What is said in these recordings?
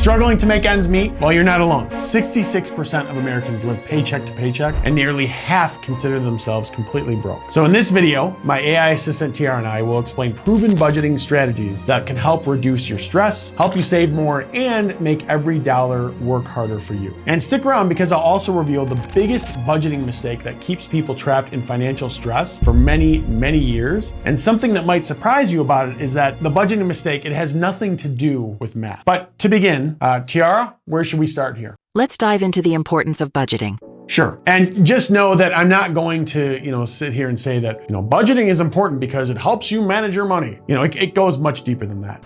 Struggling to make ends meet? Well, you're not alone. 66% of Americans live paycheck to paycheck, and nearly half consider themselves completely broke. So in this video, my AI assistant Tiara and I will explain proven budgeting strategies that can help reduce your stress, help you save more, and make every dollar work harder for you. And stick around because I'll also reveal the biggest budgeting mistake that keeps people trapped in financial stress for many, many years. And something that might surprise you about it is that the budgeting mistake, it has nothing to do with math. But to begin, Tiara, where should we start here? Let's dive into the importance of budgeting. Sure. And just know that I'm not going to, sit here and say that, budgeting is important because it helps you manage your money. It goes much deeper than that.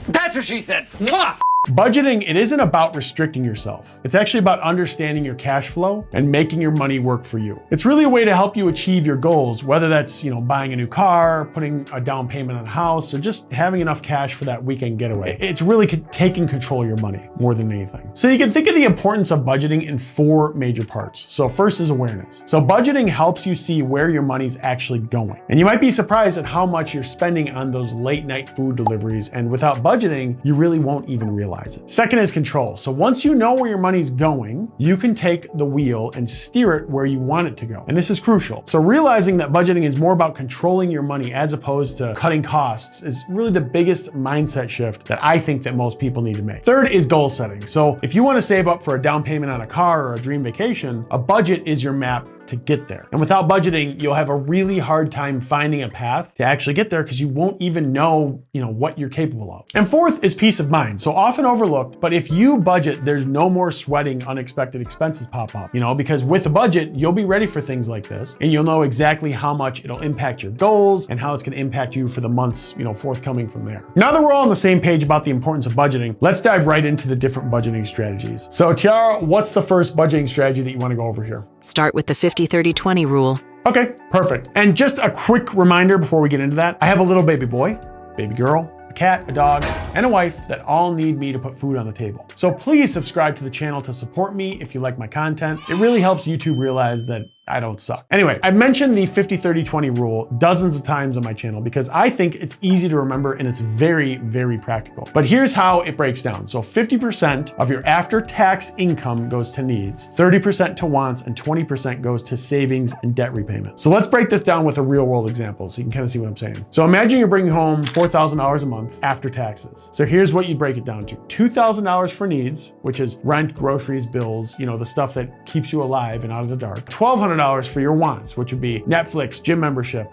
That's what she said. Mwah! Budgeting, it isn't about restricting yourself. It's actually about understanding your cash flow and making your money work for you. It's really a way to help you achieve your goals, whether that's, buying a new car, putting a down payment on a house, or just having enough cash for that weekend getaway. It's really taking control of your money more than anything. So you can think of the importance of budgeting in 4 major parts. So first is awareness. So budgeting helps you see where your money's actually going. And you might be surprised at how much you're spending on those late night food deliveries. And without budgeting, you really won't even realize it. Second is control. So once you know where your money's going, you can take the wheel and steer it where you want it to go. And this is crucial. So realizing that budgeting is more about controlling your money as opposed to cutting costs is really the biggest mindset shift that I think that most people need to make. Third is goal setting. So if you want to save up for a down payment on a car or a dream vacation, a budget is your map to get there. And without budgeting, you'll have a really hard time finding a path to actually get there because you won't even know, what you're capable of. And fourth is peace of mind. So often overlooked, but if you budget, there's no more sweating unexpected expenses pop up, because with a budget, you'll be ready for things like this and you'll know exactly how much it'll impact your goals and how it's going to impact you for the months, forthcoming from there. Now that we're all on the same page about the importance of budgeting, let's dive right into the different budgeting strategies. So Tiara, what's the first budgeting strategy that you want to go over here? Start with the 50-30-20 rule. Okay, perfect. And just a quick reminder before we get into that, I have a little baby boy, baby girl, a cat, a dog, and a wife that all need me to put food on the table. So please subscribe to the channel to support me if you like my content. It really helps YouTube realize that I don't suck. Anyway, I've mentioned the 50-30-20 rule dozens of times on my channel because I think it's easy to remember and it's very, very practical. But here's how it breaks down. So 50% of your after-tax income goes to needs, 30% to wants, and 20% goes to savings and debt repayment. So let's break this down with a real world example so you can kind of see what I'm saying. So imagine you're bringing home $4,000 a month after taxes. So here's what you break it down to. $2,000 for needs, which is rent, groceries, bills, the stuff that keeps you alive and out of the dark. $1,200 for your wants, which would be Netflix, gym membership,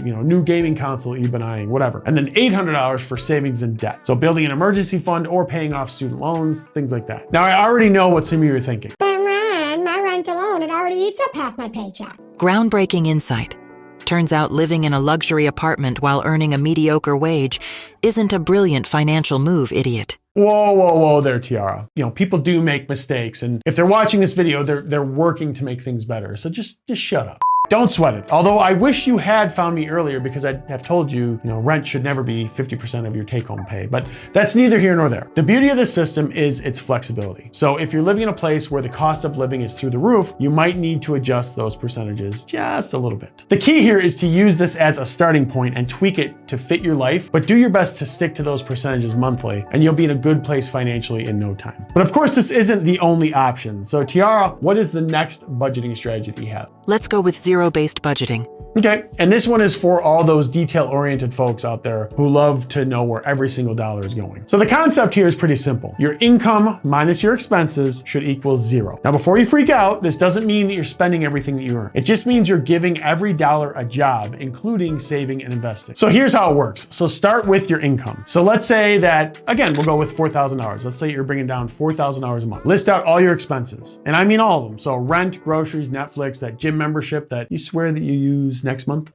new gaming console you've been eyeing, whatever. And then $800 for savings and debt. So building an emergency fund or paying off student loans, things like that. Now, I already know what some of you are thinking. But Ron, my rent alone, it already eats up half my paycheck. Groundbreaking insight. Turns out living in a luxury apartment while earning a mediocre wage isn't a brilliant financial move, idiot. Whoa there, Tiara. People do make mistakes, and if they're watching this video, they're working to make things better. So just shut up. Don't sweat it. Although I wish you had found me earlier because I'd have told you, rent should never be 50% of your take-home pay, but that's neither here nor there. The beauty of this system is its flexibility. So if you're living in a place where the cost of living is through the roof, you might need to adjust those percentages just a little bit. The key here is to use this as a starting point and tweak it to fit your life, but do your best to stick to those percentages monthly, and you'll be in a good place financially in no time. But of course, this isn't the only option. So Tiara, what is the next budgeting strategy that you have? Let's go with zero-based budgeting. Okay, and this one is for all those detail-oriented folks out there who love to know where every single dollar is going. So the concept here is pretty simple. Your income minus your expenses should equal 0. Now, before you freak out, this doesn't mean that you're spending everything that you earn. It just means you're giving every dollar a job, including saving and investing. So here's how it works. So start with your income. So let's say that, again, we'll go with $4,000. Let's say you're bringing down $4,000 a month. List out all your expenses, and I mean all of them. So rent, groceries, Netflix, that gym membership that you swear that you use next month.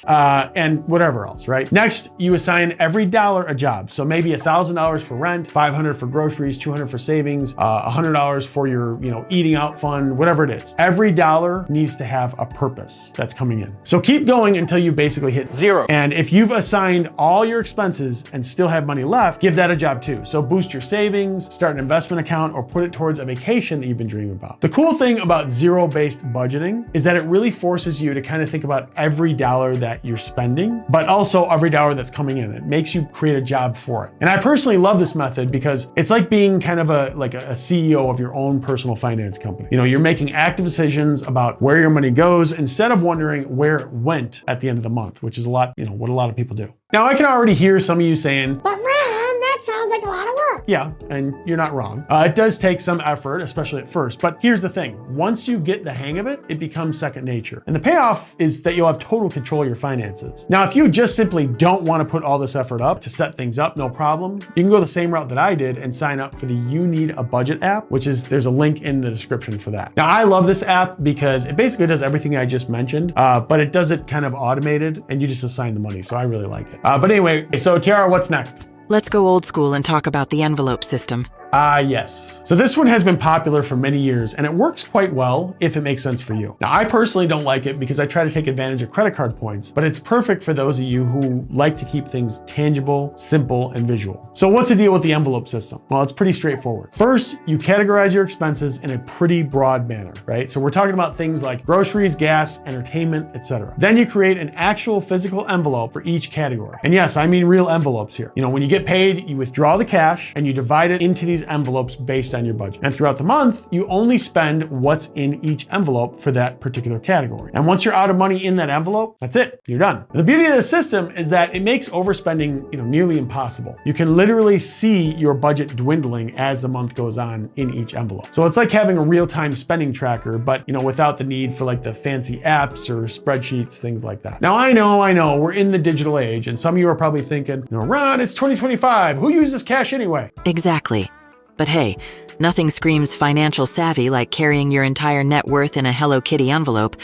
And whatever else, right? Next, you assign every dollar a job. So maybe $1,000 for rent, $500 for groceries, $200 for savings, $100 for your, eating out fund, whatever it is. Every dollar needs to have a purpose that's coming in. So keep going until you basically hit 0. And if you've assigned all your expenses and still have money left, give that a job too. So boost your savings, start an investment account, or put it towards a vacation that you've been dreaming about. The cool thing about zero-based budgeting is that it really forces you to kind of think about every dollar that that you're spending, but also every dollar that's coming in. It makes you create a job for it. And I personally love this method because it's like being kind of a CEO of your own personal finance company. You know, you're making active decisions about where your money goes instead of wondering where it went at the end of the month, which is what a lot of people do. Now, I can already hear some of you saying, But Ron, that sounds like a lot of work. yeah, and you're not wrong. It does take some effort, especially at first. But here's the thing. Once you get the hang of it, it becomes second nature. And the payoff is that you'll have total control of your finances. Now, if you just simply don't want to put all this effort up to set things up, no problem. You can go the same route that I did and sign up for the You Need a Budget app, there's a link in the description for that. Now, I love this app because it basically does everything I just mentioned, but it does it kind of automated and you just assign the money. So I really like it. But anyway, so Tiara, what's next? Let's go old school and talk about the envelope system. Yes. So this one has been popular for many years and it works quite well if it makes sense for you. Now, I personally don't like it because I try to take advantage of credit card points, but it's perfect for those of you who like to keep things tangible, simple, and visual. So what's the deal with the envelope system? Well, it's pretty straightforward. First, you categorize your expenses in a pretty broad manner, right? So we're talking about things like groceries, gas, entertainment, etc. Then you create an actual physical envelope for each category. And yes, I mean real envelopes here. You know, when you get paid, you withdraw the cash and you divide it into these envelopes based on your budget. And throughout the month, you only spend what's in each envelope for that particular category. And once you're out of money in that envelope, that's it, you're done. The beauty of the system is that it makes overspending, nearly impossible. You can literally see your budget dwindling as the month goes on in each envelope. So it's like having a real-time spending tracker, but without the need for like the fancy apps or spreadsheets, things like that. Now, I know, we're in the digital age, and some of you are probably thinking, Ron, it's 2025. Who uses cash anyway? Exactly. But hey, nothing screams financial savvy like carrying your entire net worth in a Hello Kitty envelope.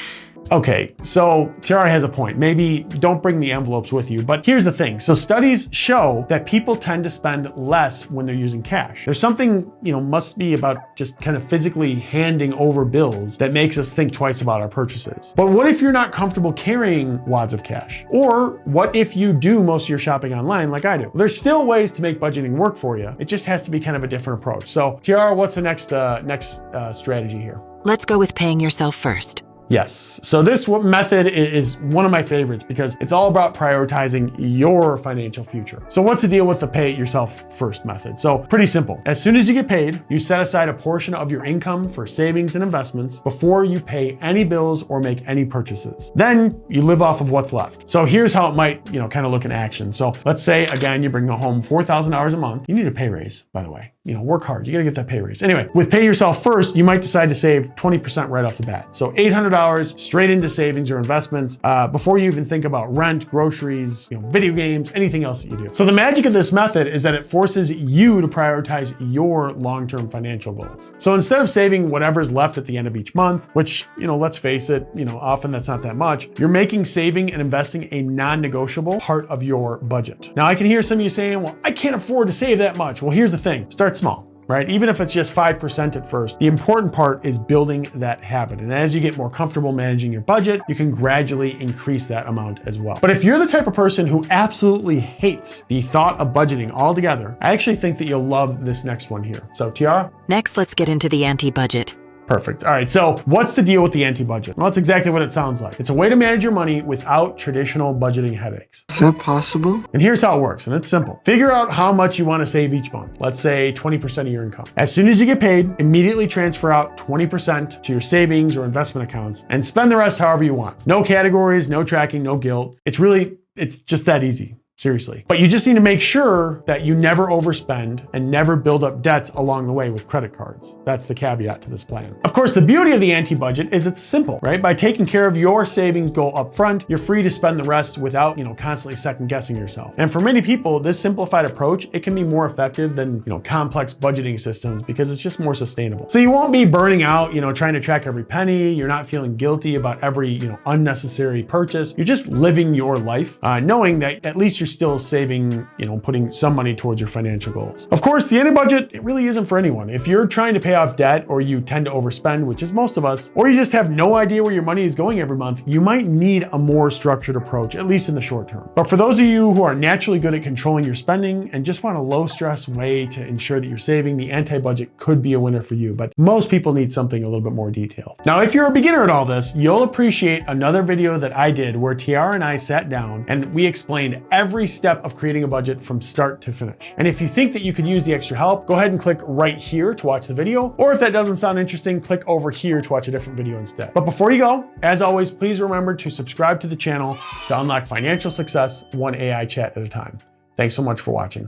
Okay, so Tiara has a point. Maybe don't bring the envelopes with you, but here's the thing. So studies show that people tend to spend less when they're using cash. There's something, must be about just kind of physically handing over bills that makes us think twice about our purchases. But what if you're not comfortable carrying wads of cash? Or what if you do most of your shopping online like I do? There's still ways to make budgeting work for you. It just has to be kind of a different approach. So Tiara, what's the next strategy here? Let's go with paying yourself first. Yes. So this method is one of my favorites because it's all about prioritizing your financial future. So what's the deal with the pay it yourself first method? So pretty simple. As soon as you get paid, you set aside a portion of your income for savings and investments before you pay any bills or make any purchases. Then you live off of what's left. So here's how it might, kind of look in action. So let's say, again, you bring home $4,000 a month. You need a pay raise, by the way. Work hard. You got to get that pay raise. Anyway, with pay yourself first, you might decide to save 20% right off the bat. So $800 straight into savings or investments before you even think about rent, groceries, video games, anything else that you do. So the magic of this method is that it forces you to prioritize your long-term financial goals. So instead of saving whatever's left at the end of each month, which, let's face it, often that's not that much, you're making saving and investing a non-negotiable part of your budget. Now, I can hear some of you saying, well, I can't afford to save that much. Well, here's the thing. Start small, right? Even if it's just 5% at first, the important part is building that habit. And as you get more comfortable managing your budget, you can gradually increase that amount as well. But if you're the type of person who absolutely hates the thought of budgeting altogether, I actually think that you'll love this next one here. So Tiara? Next, let's get into the anti-budget. Perfect. All right, so what's the deal with the anti-budget? Well, that's exactly what it sounds like. It's a way to manage your money without traditional budgeting headaches. Is that possible? And here's how it works, and it's simple. Figure out how much you want to save each month. Let's say 20% of your income. As soon as you get paid, immediately transfer out 20% to your savings or investment accounts and spend the rest however you want. No categories, no tracking, no guilt. It's just that easy. Seriously. But you just need to make sure that you never overspend and never build up debts along the way with credit cards. That's the caveat to this plan. Of course, the beauty of the anti-budget is it's simple, right? By taking care of your savings goal up front, you're free to spend the rest without, constantly second guessing yourself. And for many people, this simplified approach, it can be more effective than, complex budgeting systems because it's just more sustainable. So you won't be burning out, trying to track every penny. You're not feeling guilty about every, unnecessary purchase. You're just living your life, knowing that at least you're still saving, putting some money towards your financial goals. Of course, the anti-budget, it really isn't for anyone. If you're trying to pay off debt, or you tend to overspend, which is most of us, or you just have no idea where your money is going every month, you might need a more structured approach, at least in the short term. But for those of you who are naturally good at controlling your spending and just want a low stress way to ensure that you're saving, the anti-budget could be a winner for you. But most people need something a little bit more detailed. Now, if you're a beginner at all this, you'll appreciate another video that I did where Tiara and I sat down and we explained every step of creating a budget from start to finish. And if you think that you could use the extra help, go ahead and click right here to watch the video. Or if that doesn't sound interesting, click over here to watch a different video instead. But before you go, as always, please remember to subscribe to the channel to unlock financial success one AI chat at a time. Thanks so much for watching.